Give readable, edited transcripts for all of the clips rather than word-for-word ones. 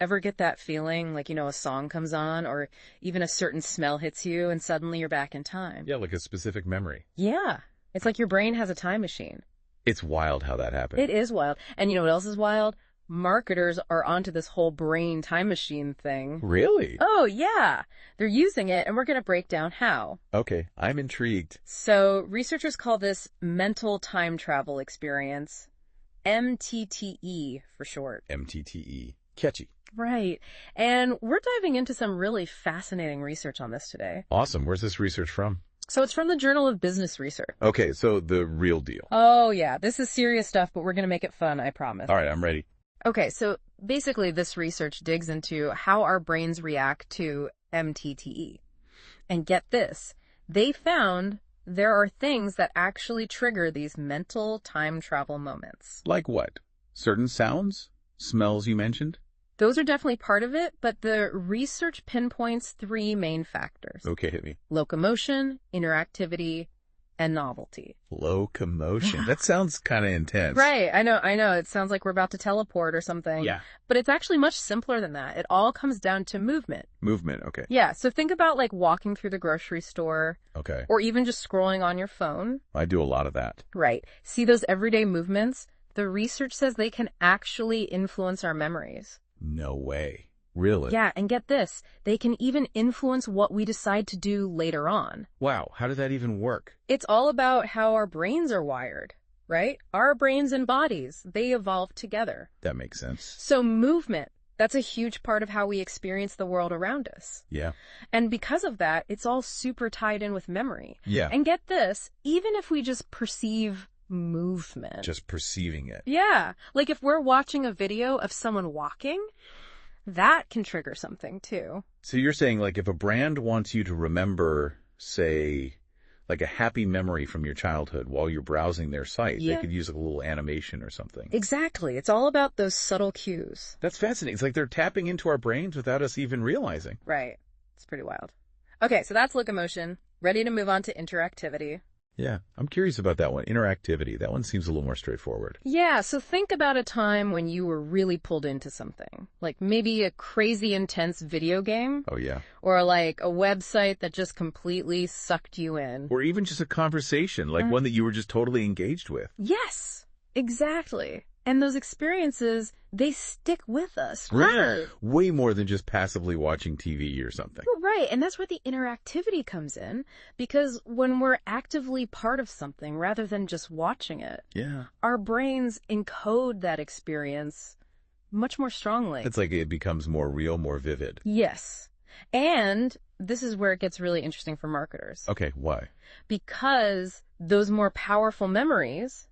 Ever get that feeling like, a song comes on or even a certain smell hits you and suddenly you're back in time? Yeah, like a specific memory. Yeah. It's like your brain has a time machine. It's wild how that happened. It is wild. And you know what else is wild? Marketers are onto this whole brain time machine thing. Really? Oh, yeah. They're using it, and we're going to break down how. Okay, I'm intrigued. So researchers call this mental time travel experience, MTTE for short. MTTE. Catchy. Right. And we're diving into some really fascinating research on this today. Awesome. Where's this research from? So it's from the Journal of Business Research. Okay, so the real deal. Oh, yeah. This is serious stuff, but we're going to make it fun, I promise. All right, I'm ready. Okay, so basically this research digs into how our brains react to MTTE. And get this, they found there are things that actually trigger these mental time travel moments. Like what? Certain sounds? Smells you mentioned? Those are definitely part of it, but the research pinpoints 3 main factors. Okay, hit me. Locomotion, interactivity, and novelty. Locomotion. That sounds kind of intense. Right, I know. It sounds like we're about to teleport or something. Yeah. But it's actually much simpler than that. It all comes down to movement. Movement, okay. Yeah, so think about like walking through the grocery store. Okay. Or even just scrolling on your phone. I do a lot of that. Right. See those everyday movements? The research says they can actually influence our memories. No way. Really? Yeah, and get this, they can even influence what we decide to do later on. Wow, how did that even work? It's all about how our brains are wired, right? Our brains and bodies, they evolve together. That makes sense. So movement, that's a huge part of how we experience the world around us. Yeah. And because of that, it's all super tied in with memory. Yeah. And get this, even if we just perceive movement. Just perceiving it. Yeah. Like if we're watching a video of someone walking, that can trigger something too. So you're saying like if a brand wants you to remember, say, like a happy memory from your childhood while you're browsing their site, Yeah. they could use a little animation or something. Exactly. It's all about those subtle cues. That's fascinating. It's like they're tapping into our brains without us even realizing. Right. It's pretty wild. Okay, so that's locomotion. Ready to move on to interactivity. Yeah, I'm curious about that one. Interactivity. That one seems a little more straightforward. Yeah, so think about a time when you were really pulled into something. Like maybe a crazy intense video game. Oh, yeah. Or like a website that just completely sucked you in. Or even just a conversation, like one that you were just totally engaged with. Yes, exactly. And those experiences, they stick with us. Right. Way more than just passively watching TV or something. Well, right. And that's where the interactivity comes in. Because when we're actively part of something rather than just watching it, Yeah. our brains encode that experience much more strongly. It's like it becomes more real, more vivid. Yes. And this is where it gets really interesting for marketers. Okay, why? Because those more powerful memories,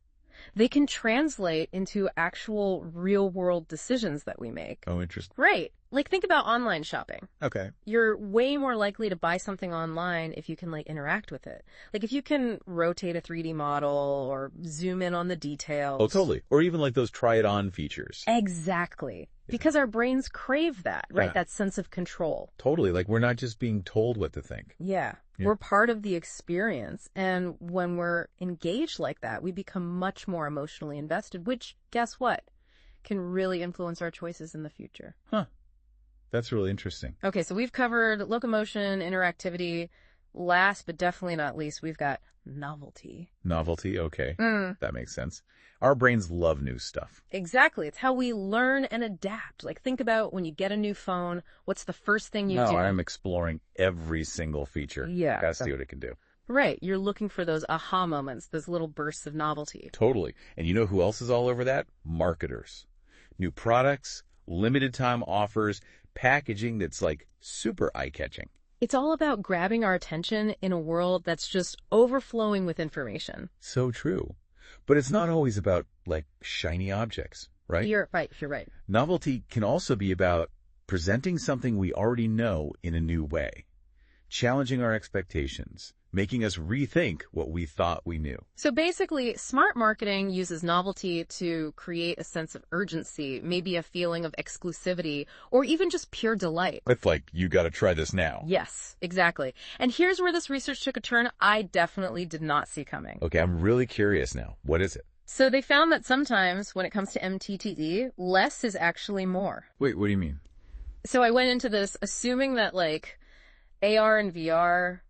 they can translate into actual real-world decisions that we make. Oh, interesting. Right. Like, think about online shopping. Okay. You're way more likely to buy something online if you can, like, interact with it. Like, if you can rotate a 3D model or zoom in on the details. Oh, totally. Or even like those try-it-on features. Exactly. Because our brains crave that, right? Yeah. That sense of control. Totally. Like we're not just being told what to think. Yeah. Yeah. We're part of the experience. And when we're engaged like that, we become much more emotionally invested, which, guess what? Can really influence our choices in the future. Huh. That's really interesting. Okay, so we've covered locomotion, interactivity. Last but definitely not least, we've got novelty. Novelty, okay. That makes sense. Our brains love new stuff. Exactly. It's how we learn and adapt. Like, think about when you get a new phone, what's the first thing you do? I'm exploring every single feature. Yeah. Gotta see what it can do. Right. You're looking for those aha moments, those little bursts of novelty. Totally. And you know who else is all over that? Marketers. New products, limited time offers, packaging that's like super eye-catching. It's all about grabbing our attention in a world that's just overflowing with information. So true. But it's not always about, like, shiny objects, right? You're right. Novelty can also be about presenting something we already know in a new way, challenging our expectations, making us rethink what we thought we knew. So basically, smart marketing uses novelty to create a sense of urgency, maybe a feeling of exclusivity, or even just pure delight. It's like, you gotta try this now. Yes, exactly. And here's where this research took a turn I definitely did not see coming. Okay, I'm really curious now. What is it? So they found that sometimes when it comes to MTTE, less is actually more. Wait, what do you mean? So I went into this assuming that like AR and VR,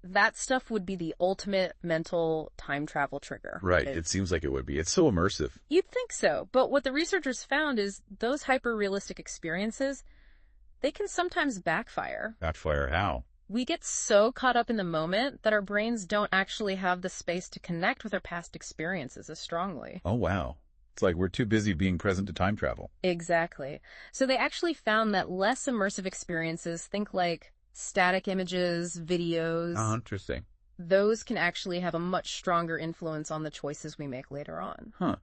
that stuff would be the ultimate mental time travel trigger. Right. It seems like it would be. It's so immersive. You'd think so. But what the researchers found is those hyper-realistic experiences, they can sometimes backfire. Backfire how? We get so caught up in the moment that our brains don't actually have the space to connect with our past experiences as strongly. Oh, wow. It's like we're too busy being present to time travel. Exactly. So they actually found that less immersive experiences, think like static images, videos. Oh, interesting. Those can actually have a much stronger influence on the choices we make later on. Huh.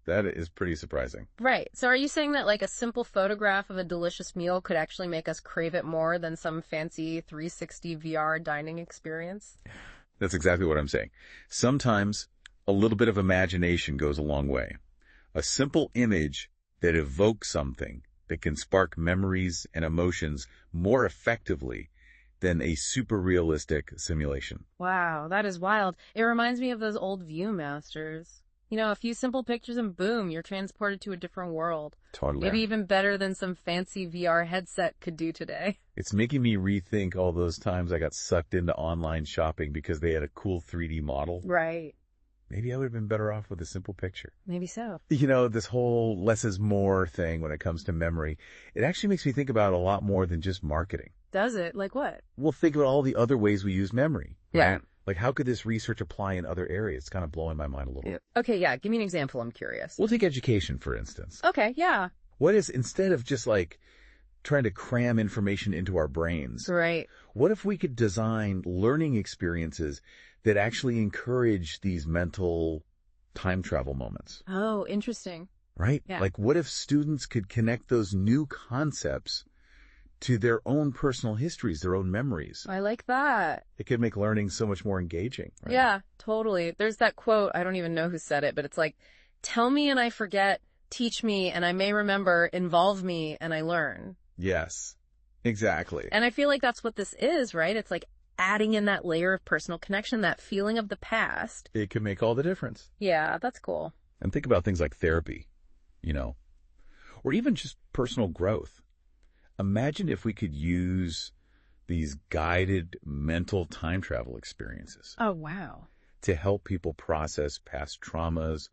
That is pretty surprising. Right. So are you saying that like a simple photograph of a delicious meal could actually make us crave it more than some fancy 360 VR dining experience? That's exactly what I'm saying. Sometimes a little bit of imagination goes a long way. A simple image that evokes something that can spark memories and emotions more effectively than a super realistic simulation. Wow, that is wild. It reminds me of those old Viewmasters. You know, a few simple pictures and boom, you're transported to a different world. Totally. Maybe even better than some fancy VR headset could do today. It's making me rethink all those times I got sucked into online shopping because they had a cool 3D model. Right. Maybe I would have been better off with a simple picture. Maybe so. You know, this whole less is more thing when it comes to memory, it actually makes me think about a lot more than just marketing. Does it? Like what? Well, think about all the other ways we use memory. Yeah. Like, how could this research apply in other areas? It's kind of blowing my mind a little. Okay, yeah. Give me an example. I'm curious. We'll take education, for instance. Okay, yeah. What is, instead of just like trying to cram information into our brains, Right. what if we could design learning experiences that actually encourage these mental time travel moments? Oh, interesting. Right? Yeah. Like, what if students could connect those new concepts to their own personal histories, their own memories? I like that. It could make learning so much more engaging. Right? Yeah, totally. There's that quote, I don't even know who said it, but it's like, tell me and I forget, teach me and I may remember, involve me and I learn. Yes, exactly. And I feel like that's what this is, right? It's like adding in that layer of personal connection, that feeling of the past. It can make all the difference. Yeah, that's cool. And think about things like therapy, or even just personal growth. Imagine if we could use these guided mental time travel experiences Oh, wow. to help people process past traumas,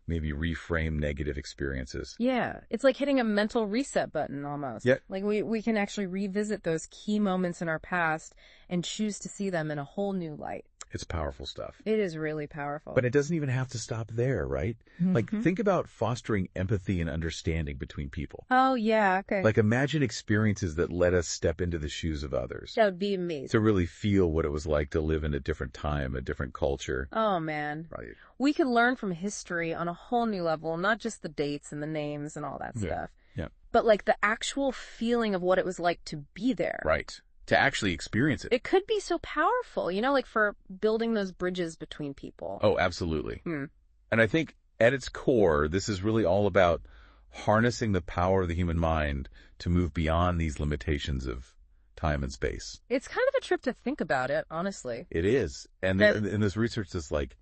maybe reframe negative experiences. Yeah, it's like hitting a mental reset button almost. Yeah. Like we can actually revisit those key moments in our past and choose to see them in a whole new light. It's powerful stuff. It is really powerful. But it doesn't even have to stop there, right? Like, think about fostering empathy and understanding between people. Oh, yeah, okay. Like, imagine experiences that let us step into the shoes of others. That would be amazing. To really feel what it was like to live in a different time, a different culture. Oh, man. Right. We could learn from history on a whole new level, not just the dates and the names and all that Yeah. stuff. Yeah. But like the actual feeling of what it was like to be there. Right. To actually experience it. It could be so powerful, like for building those bridges between people. Oh, absolutely. Hmm. And I think at its core, this is really all about harnessing the power of the human mind to move beyond these limitations of time and space. It's kind of a trip to think about it, honestly. It is. And this research is like,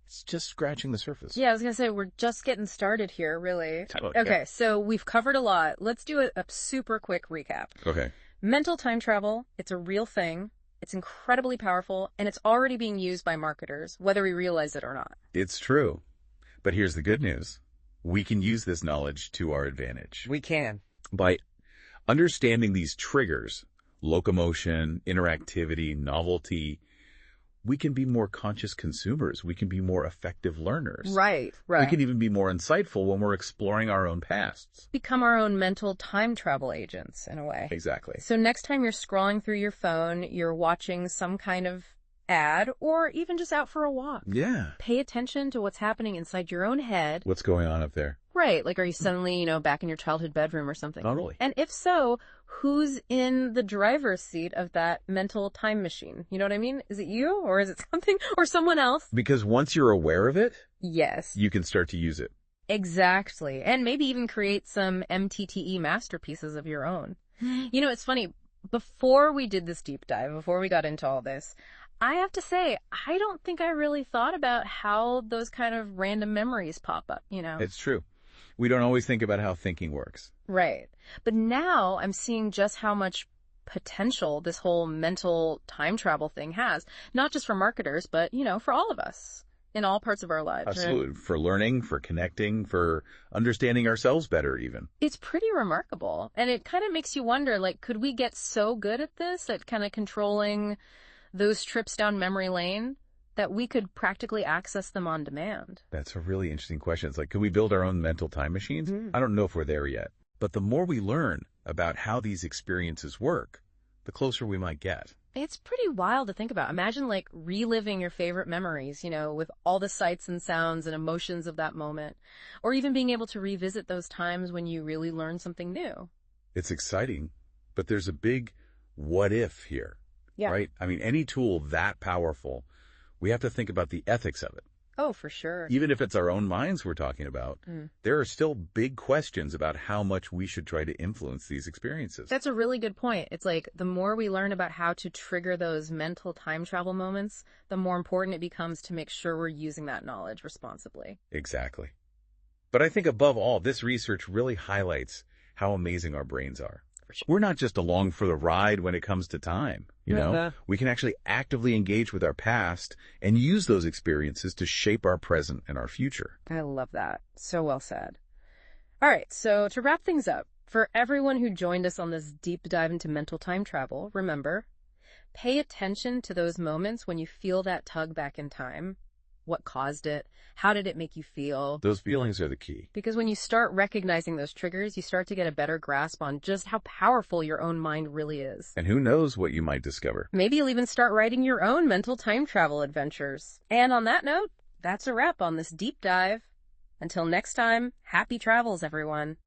it's just scratching the surface. Yeah, I was going to say, we're just getting started here, really. Totally. Okay, so we've covered a lot. Let's do a super quick recap. Okay. Mental time travel, it's a real thing. It's incredibly powerful, and it's already being used by marketers, whether we realize it or not. It's true. But here's the good news. We can use this knowledge to our advantage. We can. By understanding these triggers, locomotion, interactivity, novelty, we can be more conscious consumers. We can be more effective learners. Right. We can even be more insightful when we're exploring our own pasts. Become our own mental time travel agents, in a way. Exactly. So next time you're scrolling through your phone, you're watching some kind of ad, or even just out for a walk. Yeah. Pay attention to what's happening inside your own head. What's going on up there? Right. Like, are you suddenly, back in your childhood bedroom or something? Totally. And if so, who's in the driver's seat of that mental time machine? You know what I mean? Is it you, or is it something, or someone else? Because once you're aware of it, Yes. you can start to use it. Exactly. And maybe even create some MTTE masterpieces of your own. It's funny. Before we did this deep dive, before we got into all this, I have to say, I don't think I really thought about how those kind of random memories pop up, It's true. We don't always think about how thinking works. Right. But now I'm seeing just how much potential this whole mental time travel thing has, not just for marketers, but, for all of us in all parts of our lives. Absolutely. Right? For learning, for connecting, for understanding ourselves better even. It's pretty remarkable. And it kind of makes you wonder, could we get so good at this, at kind of controlling those trips down memory lane, that we could practically access them on demand? That's a really interesting question. It's could we build our own mental time machines? I don't know if we're there yet. But the more we learn about how these experiences work, the closer we might get. It's pretty wild to think about. Imagine reliving your favorite memories, with all the sights and sounds and emotions of that moment, or even being able to revisit those times when you really learned something new. It's exciting, but there's a big what if here, right? I mean, any tool that powerful, we have to think about the ethics of it. Oh, for sure. Even if it's our own minds we're talking about, there are still big questions about how much we should try to influence these experiences. That's a really good point. It's the more we learn about how to trigger those mental time travel moments, the more important it becomes to make sure we're using that knowledge responsibly. Exactly. But I think above all, this research really highlights how amazing our brains are. Sure. We're not just along for the ride when it comes to time, We can actually actively engage with our past and use those experiences to shape our present and our future. I love that. So well said. All right, so to wrap things up, for everyone who joined us on this deep dive into mental time travel, remember, pay attention to those moments when you feel that tug back in time. What caused it? How did it make you feel? Those feelings are the key. Because when you start recognizing those triggers, you start to get a better grasp on just how powerful your own mind really is. And who knows what you might discover. Maybe you'll even start writing your own mental time travel adventures. And on that note, that's a wrap on this deep dive. Until next time, happy travels, everyone.